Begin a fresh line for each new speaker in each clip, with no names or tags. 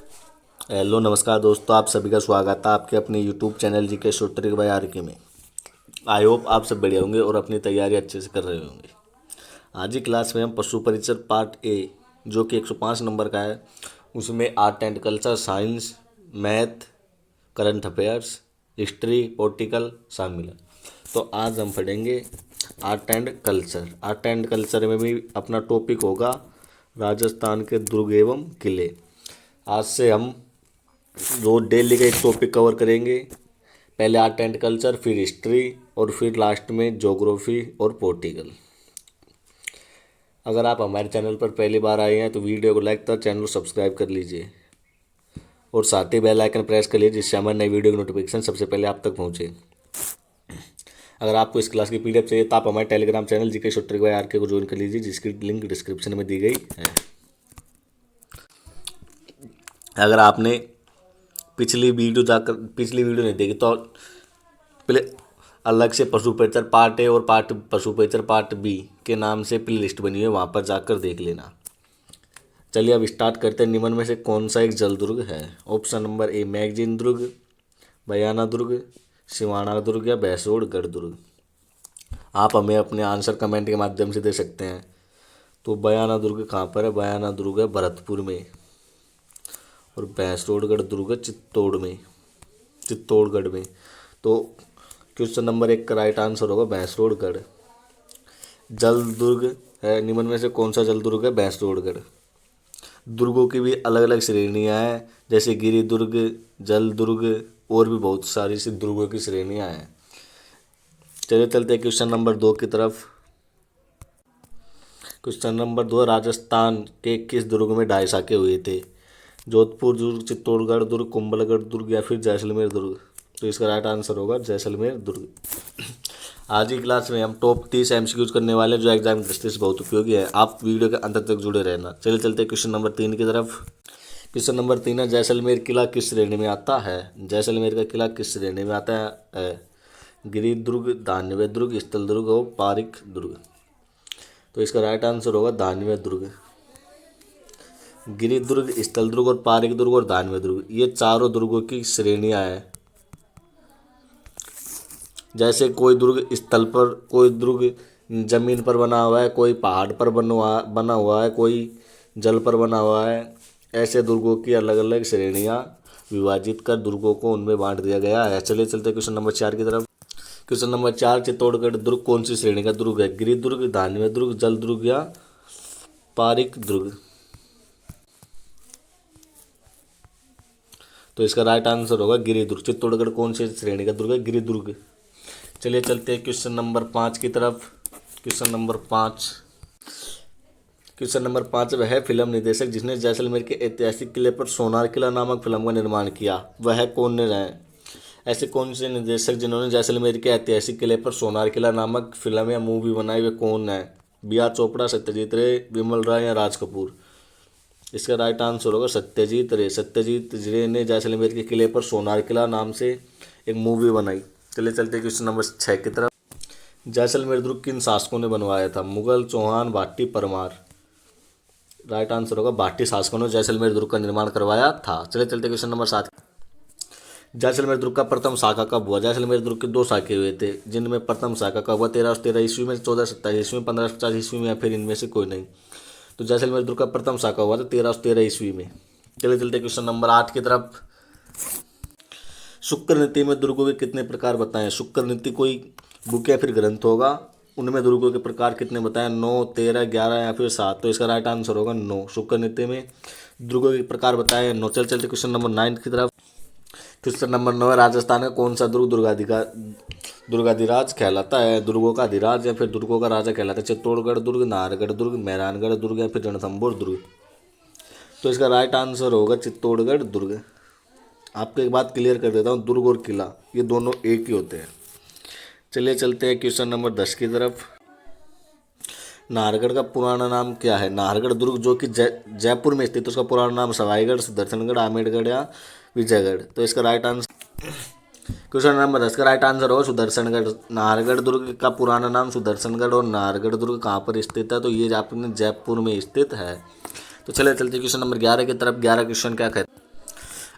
Hello नमस्कार दोस्तों, आप सभी का स्वागत है आपके अपने YouTube channel GK Shrotri by R K में। आई होप आप सब बढ़िया होंगे और अपनी तैयारी अच्छे से कर रहे होंगे। आज की क्लास में हम पशु परिचर पार्ट ए जो कि 105 नंबर का है, उसमें art and culture, science, math, current affairs, history, political शामिल है। तो आज हम पढ़ेंगे art and culture. Art and culture में भी अपना टॉपिक होगा राजस्थान के दुर्ग एवं किले। आज से हम रोज डेली का एक टॉपिक कवर करेंगे। पहले आर्ट एंड कल्चर, फिर हिस्ट्री और फिर लास्ट में ज्योग्राफी और पॉलिटिकल। अगर आप हमारे चैनल पर पहली बार आए हैं तो वीडियो को लाइक कर चैनल को सब्सक्राइब कर लीजिए और साथ ही बेल आइकन प्रेस कर लीजिए जिससे हमारे नई वीडियो की नोटिफिकेशन सबसे पहले आप तक पहुंचे। अगर आपको इस क्लास की पीडीएफ चाहिए तो आप हमारे Telegram channel GK Shrotri by R K को ज्वाइन कर लीजिए जिसकी लिंक डिस्क्रिप्शन में दी गई है। अगर आपने पिछली वीडियो नहीं देखी तो पहले अलग से पशु परिचर पार्ट ए और पशु परिचर पार्ट बी के नाम से प्ले लिस्ट बनी है, वहाँ पर जाकर देख लेना। चलिए अब स्टार्ट करते हैं। निम्न में से कौन सा एक जल दुर्ग है? ऑप्शन नंबर ए मैगजीन दुर्ग, बयाना दुर्ग, सिवाना दुर्ग या भैंसोड़गढ़ दुर्ग। आप हमें अपने आंसर कमेंट के माध्यम से दे सकते हैं। तो बयाना दुर्ग कहाँ पर है? बयाना दुर्ग है भरतपुर में और भैंसोड़गढ़ दुर्ग चित्तौड़गढ़ में। तो क्वेश्चन नंबर 1 का राइट आंसर होगा भैंसोड़गढ़। जल दुर्ग है, निम्न में से कौन सा जल दुर्ग है? भैंसोड़गढ़। दुर्गों की भी अलग अलग श्रेणियां हैं, जैसे गिरि दुर्ग, जल दुर्ग और भी बहुत सारी सी दुर्गों की श्रेणियां हैं। चलिए चलते हैं क्वेश्चन नंबर 2 की तरफ। क्वेश्चन नंबर 2, राजस्थान के किस दुर्ग में ढाई शाखे हुए थे? जोधपुर दुर्ग, चित्तौड़गढ़ दुर्ग, कुंभलगढ़ दुर्ग या फिर जैसलमेर दुर्ग। तो इसका राइट आंसर होगा जैसलमेर दुर्ग। आज की क्लास में हम टॉप 30 एमसीक्यूज करने वाले जो एग्जाम दृष्टि से बहुत उपयोगी है। आप वीडियो के अंत तक जुड़े रहना। चलिए चलते क्वेश्चन नंबर 3 की तरफ। क्वेश्चन नंबर 3 है, जैसलमेर किला किस श्रेणी में आता है? जैसलमेर का किला किस श्रेणी में आता है? गिरि दुर्ग, धान्यवय दुर्ग, स्थल दुर्ग और पारिक दुर्ग। तो इसका राइट आंसर होगा धान्यवय दुर्ग। गिरि दुर्ग, स्थल दुर्ग और पारिक दुर्ग और धान्यवय दुर्ग, ये चारों दुर्गों की श्रेणियां हैं। जैसे कोई दुर्ग स्थल पर, कोई दुर्ग जमीन पर बना हुआ है, कोई पहाड़ पर बना हुआ है, कोई जल पर बना हुआ है। ऐसे दुर्गों की अलग अलग श्रेणियां विभाजित कर दुर्गों को उनमें बांट दिया गया है। चलिए चलते क्वेश्चन नंबर 4 की तरफ। क्वेश्चन नंबर 4, चित्तौड़गढ़ दुर्ग कौन सी श्रेणी का दुर्ग है? गिरि दुर्ग, धान्यवय दुर्ग, जल दुर्ग या पारिक दुर्ग। तो इसका राइट आंसर होगा गिरि दुर्ग। चित्तौड़गढ़ कौन सी श्रेणी का दुर्ग है? गिरि दुर्ग। चलिए चलते हैं क्वेश्चन नंबर 5 की तरफ। क्वेश्चन नंबर 5 वह फिल्म निर्देशक जिसने जैसलमेर के ऐतिहासिक किले पर सोनार किला नामक फिल्म का निर्माण किया, वह कौन है? ऐसे कौन से निर्देशक जिन्होंने जैसलमेर के ऐतिहासिक किले पर सोनार किला नामक फिल्म या मूवी बनाई, वे कौन है? बी.आर. चोपड़ा, सत्यजीत रे, विमल राय या राज कपूर। इसका राइट आंसर होगा सत्यजीत रे। सत्यजीत रे ने जैसलमेर के किले पर सोनार किला नाम से एक मूवी बनाई। चलिए चलते क्वेश्चन नंबर 6 की तरफ। जैसलमेर दुर्ग किन शासकों ने बनवाया था? मुगल, चौहान, भाटी, परमार। राइट आंसर होगा भाटी शासकों ने जैसलमेर दुर्ग का निर्माण करवाया था। चलिए चलते क्वेश्चन नंबर 7। जैसलमेर दुर्ग का प्रथम शाखा कब हुआ? जैसलमेर दुर्ग के 2 शाखे हुए थे, जिनमें प्रथम शाखा कब हुआ? 1313 ईस्वी में, 1427 ईस्वी में, 1550 ईस्वी में या फिर इनमें से कोई नहीं। तो जैसलमेर दुर्ग का प्रथम शाखा हुआ था 1313 ईस्वी में। चलिए चलते क्वेश्चन नंबर 8 की तरफ। शुक्र नीति में दुर्गों के कितने प्रकार बताएं? शुक्र नीति कोई बुक या फिर ग्रंथ होगा, उनमें दुर्गों के प्रकार कितने बताएं? 9, 13, 11 या फिर 7। तो इसका राइट आंसर होगा 9। शुक्र नीति में दुर्गों के प्रकार बताए 9। चलते क्वेश्चन नंबर 9 की तरफ। क्वेश्चन नंबर 9 है, राजस्थान का कौन सा दुर्ग दुर्गाधिराज कहलाता है? दुर्गों का अधिराज या फिर दुर्गों का राजा कहलाता है? चित्तौड़गढ़ दुर्ग, नाहरगढ़ दुर्ग, मेहरानगढ़ दुर्ग या फिर रणथंभौर दुर्ग। तो इसका राइट आंसर होगा चित्तौड़गढ़ दुर्ग। आपको एक बात क्लियर कर देता हूँ, दुर्ग और किला ये दोनों एक ही होते हैं। चलिए चलते हैं क्वेश्चन नंबर 10 की तरफ। नाहरगढ़ का पुराना नाम क्या है? नाहरगढ़ दुर्ग जो कि जयपुर में स्थित है, उसका पुराना नाम सवाईगढ़, सुदर्शनगढ़, आमेरगढ़ या विजयगढ़। तो इसका राइट आंसर क्वेश्चन नंबर 10 का राइट आंसर होगा सुदर्शनगढ़। नाहरगढ़ दुर्ग का पुराना नाम सुदर्शनगढ़ और नाहरगढ़ दुर्ग कहाँ पर स्थित है? तो ये आपने जयपुर में स्थित है। तो चलिए चलते क्वेश्चन नंबर 11 की तरफ। 11 क्वेश्चन क्या कहते हैं?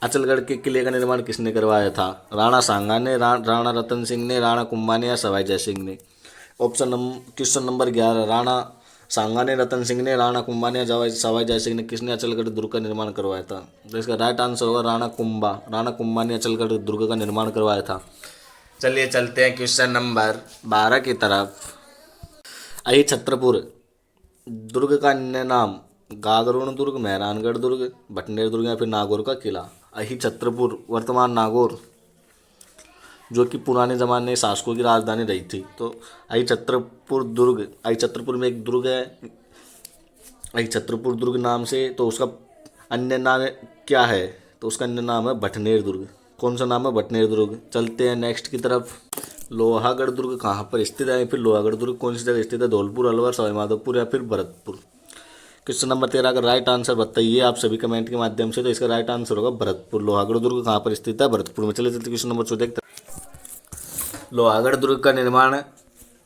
अचलगढ़ के किले का निर्माण किसने करवाया था? राणा सांगा ने, राणा रतन सिंह ने, राणा कुंभा ने या सवाई जय सिंह ने? क्वेश्चन नंबर 11, राणा सांगा ने, रतन सिंह ने, राणा कुंभा ने या सवाई जय सिंह ने किसने अचलगढ़ दुर्ग का निर्माण करवाया था? तो इसका राइट आंसर होगा राणा कुंभा। राणा कुंभा ने अचलगढ़ दुर्ग का निर्माण करवाया था। चलिए चलते हैं क्वेश्चन नंबर 12 की तरफ। अहि छत्रपुर दुर्ग का अन्य नाम गागरोन दुर्ग, मेहरानगढ़ दुर्ग, भटनेर दुर्ग या फिर नागौर का किला? अहि छत्रपुर वर्तमान नागौर, जो कि पुराने ज़माने शासकों की राजधानी रही थी। तो अहि छत्रपुर दुर्ग, अहि छत्रपुर में एक दुर्ग है अहि छत्रपुर दुर्ग नाम से, तो उसका अन्य नाम क्या है? तो उसका अन्य नाम है भटनेर दुर्ग। कौन सा नाम है? भटनेर दुर्ग। चलते हैं नेक्स्ट की तरफ। लोहागढ़ दुर्ग कहाँ पर स्थित है? फिर लोहागढ़ दुर्ग कौन सी जगह स्थित है? धौलपुर, अलवर, सवाईमाधोपुर या फिर भरतपुर? क्वेश्चन नंबर 13 का राइट आंसर बताइए आप सभी कमेंट के माध्यम से। तो इसका राइट आंसर होगा भरतपुर। लोहागढ़ दुर्ग कहाँ पर स्थित है? भरतपुर में। चलिए चलते क्वेश्चन नंबर 14। लोहागढ़ दुर्ग का निर्माण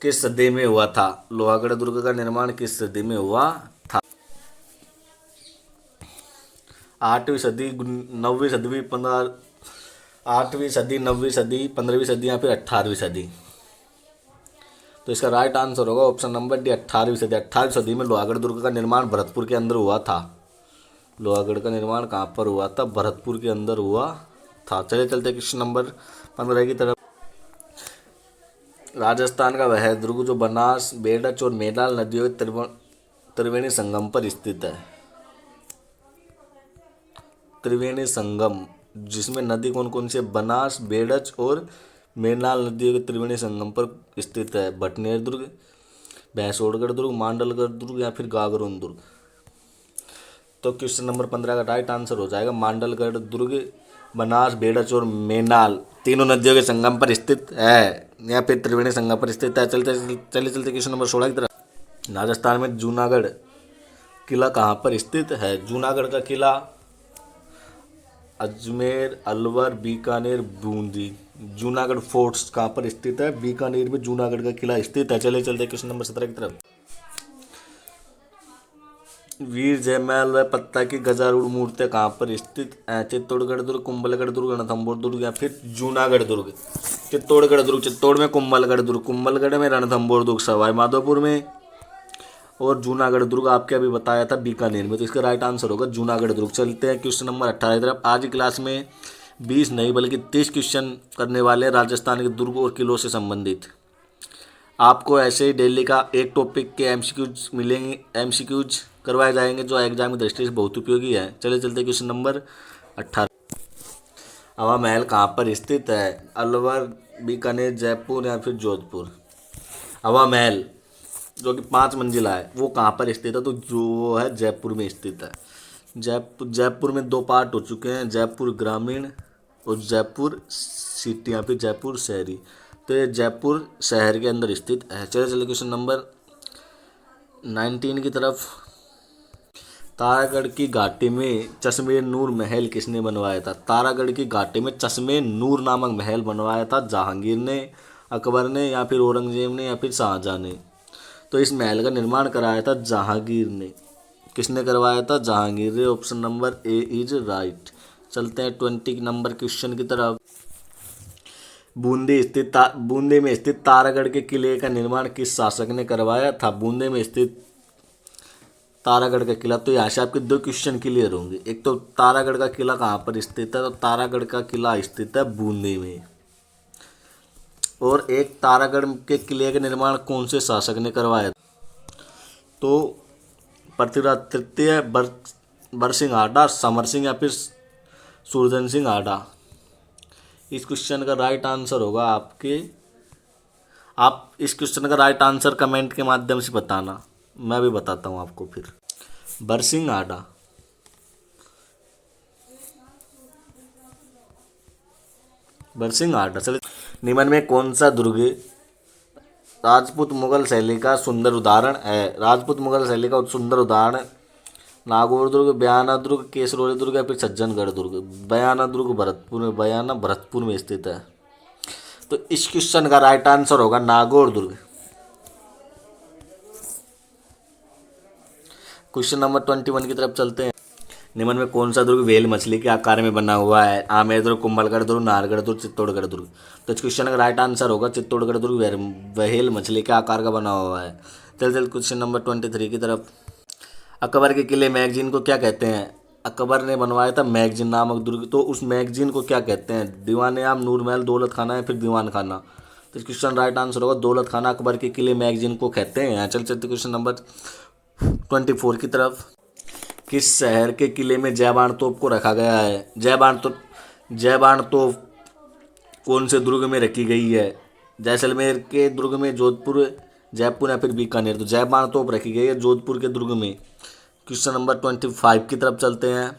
किस सदी में हुआ था? लोहागढ़ दुर्ग का निर्माण किस सदी में हुआ था? 8वीं सदी, 9वीं सदी, 8वीं सदी, 9वीं सदी, 15वीं सदी या फिर 18वीं सदी? तो इसका राइट आंसर होगा ऑप्शन नंबर डी, 18वीं सदी। 18वीं सदी में लोहागढ़ दुर्ग का निर्माण भरतपुर के अंदर हुआ था। लोहागढ़ का निर्माण कहाँ पर हुआ था? भरतपुर के अंदर हुआ था। चलिए चलते क्वेश्चन नंबर 15 की तरफ। राजस्थान का वह दुर्ग जो बनास, बेडच और मेनाल नदियों के त्रिवेणी संगम पर स्थित है। त्रिवेणी संगम, जिसमें नदी कौन कौन सी है? बनास, बेडच और मेनाल नदियों के त्रिवेणी संगम पर स्थित है। भटनेर दुर्ग, भैंसोड़गढ़ दुर्ग, मांडलगढ़ दुर्ग या फिर गागरोन दुर्ग? तो क्वेश्चन नंबर 15 का राइट आंसर हो जाएगा मांडलगढ़ दुर्ग। बनास, बेडच और मेनाल तीनों नदियों के संगम पर स्थित है या फिर त्रिवेणी संगम पर स्थित है। चलते क्वेश्चन नंबर 16 की तरफ। राजस्थान में जूनागढ़ किला कहाँ पर स्थित है? जूनागढ़ का किला अजमेर, अलवर, बीकानेर, बूंदी। जूनागढ़ फोर्ट्स कहाँ पर स्थित है? बीकानेर में जूनागढ़ का किला स्थित है। चलिए चलते क्वेश्चन नंबर 17 की तरफ। वीर जयमल व पत्ता की गजारूढ़ मूर्तियाँ कहाँ पर स्थित है? चित्तौड़गढ़ दुर्ग, कुंभलगढ़ दुर्ग, रणथंभौर दुर्ग या फिर जूनागढ़ दुर्ग? चित्तौड़गढ़ दुर्ग, चित्तौड़ में कुंभलगढ़ दुर्ग, कुंभलगढ़ में रणथंभौर दुर्ग, सवाई माधोपुर में, और जूनागढ़ दुर्ग आपके अभी बताया था बीकानेर में। तो इसका राइट आंसर होगा जूनागढ़ दुर्ग। चलते हैं क्वेश्चन नंबर 18 की तरफ। आज की क्लास में 20 नहीं बल्कि 30 क्वेश्चन करने वाले राजस्थान के दुर्ग और किलों से संबंधित। आपको ऐसे ही डेली का एक टॉपिक के एमसीक्यूज मिलेंगे, एमसीक्यूज करवाए जाएंगे जो एग्जाम की दृष्टि से बहुत उपयोगी है। चलिए चलते क्वेश्चन नंबर 18। हवा महल कहाँ पर स्थित है? अलवर, बीकानेर, जयपुर या फिर जोधपुर? हवा महल जो कि 5 मंजिला है वो कहाँ पर स्थित है? तो जो है जयपुर में स्थित है। जयपुर में 2 पार्ट हो चुके हैं, जयपुर ग्रामीण और जयपुर सिटी या फिर जयपुर शहरी। तो ये जयपुर शहर के अंदर स्थित है। चलिए क्वेश्चन नंबर 19 की तरफ। तारागढ़ की घाटी में चश्मे नूर महल किसने बनवाया था? तारागढ़ की घाटी में चश्मे नूर नामक महल बनवाया था जहांगीर ने, अकबर ने या फिर औरंगजेब ने या फिर शाहजहां ने? तो इस महल का निर्माण कराया था जहांगीर ने। किसने करवाया था? जहांगीर ने। Option number A is right. चलते हैं 20 नंबर क्वेश्चन की तरफ। बूंदी में स्थित तारागढ़ के किले का निर्माण किस शासक ने करवाया था? बूंदी में स्थित तारागढ़ का किला। तो यहाँ से आपके 2 क्वेश्चन क्लियर होंगे। एक तो तारागढ़ का किला कहाँ पर स्थित है? तो तारागढ़ का किला स्थित है बूंदी में। और एक तारागढ़ के किले का निर्माण कौन से शासक ने करवाया? तो पृथ्वीराज तृतीय, बरसिंह आडा, समर सिंह या फिर सूरजन सिंह आडा? इस क्वेश्चन का राइट आंसर होगा आप इस क्वेश्चन का राइट आंसर कमेंट के माध्यम से बताना, मैं भी बताता हूँ आपको फिर। बरसिंह आडा। बरसिंह आडा। चलिए, निम्न में कौन सा दुर्ग राजपूत मुगल शैली का सुंदर उदाहरण है? राजपूत मुगल शैली का सुंदर उदाहरण नागौर दुर्ग, बयाना दुर्ग, केसरौली दुर्ग या फिर सज्जनगढ़ दुर्ग? बयाना दुर्ग भरतपुर में, बयाना भरतपुर में स्थित है। तो इस क्वेश्चन का राइट आंसर होगा नागौर दुर्ग। क्वेश्चन नंबर 21 की तरफ चलते हैं। निम्न में कौन सा दुर्ग व्हेल मछली के आकार में बना हुआ है? आमेर दुर्ग, कुंभलगढ़ दुर्ग, नाहरगढ़ दुर्ग, चित्तौड़गढ़ दुर्ग। तो इस क्वेश्चन का राइट आंसर होगा चित्तौड़गढ़ दुर्ग व्हेल मछली के आकार का बना हुआ है। चल क्वेश्चन नंबर 23 की तरफ। अकबर के किले मैगजीन को क्या कहते हैं? अकबर ने बनवाया था मैगजीन नामक दुर्ग, तो उस मैगजीन को क्या कहते हैं? दीवान आम, नूर महल, दौलत खाना या फिर दीवान खाना। तो इस क्वेश्चन राइट आंसर होगा दौलत खाना अकबर के किले मैगजीन को कहते हैं। चलते क्वेश्चन नंबर 24 की तरफ। किस शहर के किले में जयबान तोप को रखा गया है? जयबान तोप कौन से दुर्ग में रखी गई है? जैसलमेर के दुर्ग में, जोधपुर, जयपुर या फिर बीकानेर। तो जयबान तोप रखी गई है जोधपुर के दुर्ग में। क्वेश्चन नंबर 25 की तरफ चलते हैं।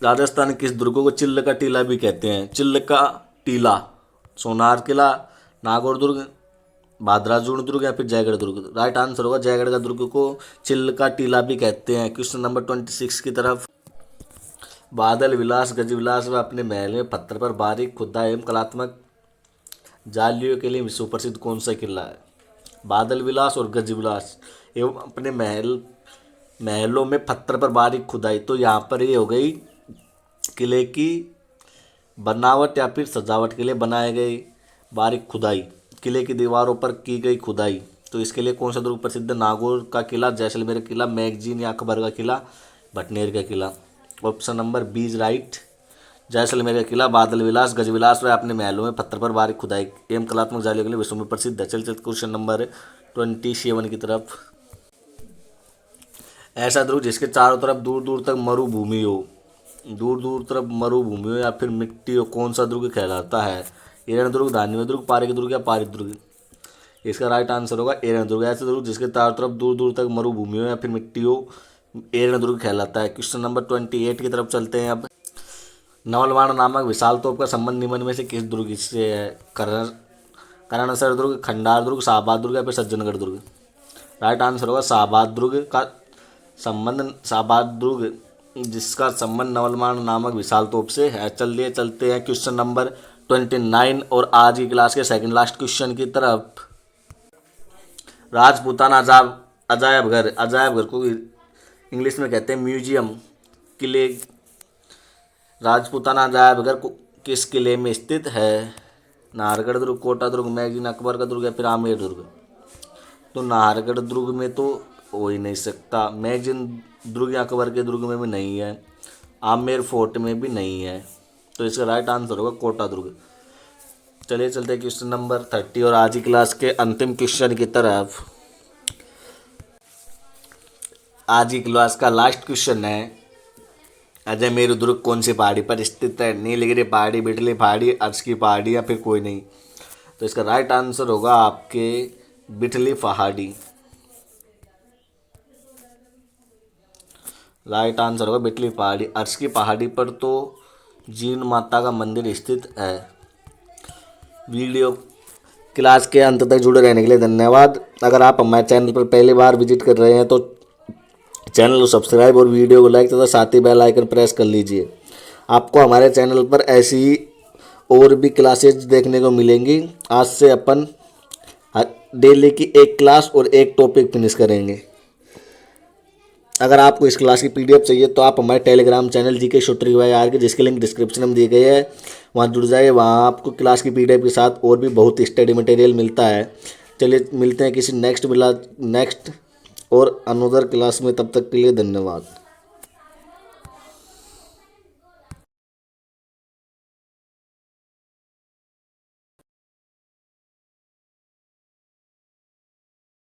राजस्थान के किस दुर्ग को चिल्ल का टीला भी कहते हैं? चिल्ल का टीला, सोनार किला, नागौर दुर्ग, भादराजूड़ दुर्ग या फिर जयगढ़ दुर्ग। राइट आंसर होगा जयगढ़ का दुर्ग को चिल्ल का टीला भी कहते हैं। क्वेश्चन नंबर 26 की तरफ। बादल विलास गज विलास व अपने महल में पत्थर पर बारीक खुदा एवं कलात्मक जालियों के लिए विश्व प्रसिद्ध कौन सा किला है? बादल विलास और गज विलास एवं अपने महलों में पत्थर पर बारीक खुदाई। तो यहाँ पर ये हो गई किले की बनावट या फिर सजावट के लिए बनाए गए बारीक खुदाई, किले की दीवारों पर की गई खुदाई। तो इसके लिए कौन सा दुर्ग प्रसिद्ध है? नागौर का किला, जैसलमेर का किला, मैगजीन या अकबर का किला, भटनेर का किला। Option number 20 right. जैसलमेर का किला बादल विलास गज विलास व अपने महलों में पत्थर पर बारीक खुदाई एवं कलात्मक जालियों के लिए विश्व में प्रसिद्ध है। चल क्वेश्चन नंबर 27 की तरफ। ऐसा दुर्ग जिसके चारों तरफ दूर दूर तक मरुभूमि हो, दूर दूर तरफ मरुभूमि हो या फिर मिट्टी हो, कौन सा दुर्ग कहलाता है? एरन दुर्ग, धान्य दुर्ग, पारिक दुर्ग या पारित दुर्ग। इसका राइट आंसर होगा एरन दुर्ग। ऐसा दुर्ग जिसके चारों तरफ दूर दूर तक मरुभूमि हो या फिर मिट्टी हो, एरन दुर्ग कहलाता है। क्वेश्चन नंबर 28 की तरफ चलते हैं अब। नवलवाण नामक विशाल तोप का संबंध निम्न में से किस दुर्ग से है? करणसर दुर्ग, खंडार दुर्ग, शाहबाद दुर्ग या फिर सज्जनगढ़ दुर्ग। राइट आंसर होगा शाहबाद दुर्ग का संबंध, शाहबाद दुर्ग जिसका संबंध नवलवाण नामक विशाल तोप से है। चलते हैं क्वेश्चन नंबर 29 और आज की क्लास के सेकंड लास्ट क्वेश्चन की तरफ। राजपूताना अजायब घर को इंग्लिश में कहते हैं म्यूजियम। किले राजपूताना अजायब घर किस किले में स्थित है? नाहरगढ़ दुर्ग, कोटा दुर्ग, मैगजीन, अकबर का दुर्ग या फिर आमेर दुर्ग। तो नाहरगढ़ दुर्ग में तो हो ही नहीं सकता, मैगजीन दुर्ग या अकबर के दुर्ग में भी नहीं है, आमेर फोर्ट में भी नहीं है। तो इसका राइट आंसर होगा कोटा दुर्ग। चलिए चलते हैं क्वेश्चन नंबर 30 और आज की क्लास के अंतिम क्वेश्चन की तरफ। आज की क्लास का लास्ट क्वेश्चन है, अजयमेरु दुर्ग कौन सी पहाड़ी पर स्थित है? नीलगिरी पहाड़ी, बिटली पहाड़ी, अर्श की पहाड़ी या फिर कोई नहीं। तो इसका राइट आंसर होगा आपके बिटली पहाड़ी। राइट आंसर होगा बिटली पहाड़ी। अर्श की पहाड़ी पर तो जीन माता का मंदिर स्थित है। वीडियो क्लास के अंत तक जुड़े रहने के लिए धन्यवाद। अगर आप हमारे चैनल पर पहली बार विजिट कर रहे हैं तो चैनल को सब्सक्राइब और वीडियो को लाइक तथा साथ ही बेल आइकन प्रेस कर लीजिए। आपको हमारे चैनल पर ऐसी ही और भी क्लासेज देखने को मिलेंगी। आज से अपन डेली की एक क्लास और एक टॉपिक फिनिश करेंगे। अगर आपको इस क्लास की पीडीएफ चाहिए तो आप हमारे Telegram channel GK shooter Y K, जिसके लिंक डिस्क्रिप्शन में दिए गए हैं, वहाँ जुड़ जाइए। वहाँ आपको क्लास की पीडीएफ के साथ और भी बहुत स्टडी मटेरियल मिलता है। चलिए मिलते हैं किसी नेक्स्ट और अनदर क्लास में, तब तक के लिए धन्यवाद।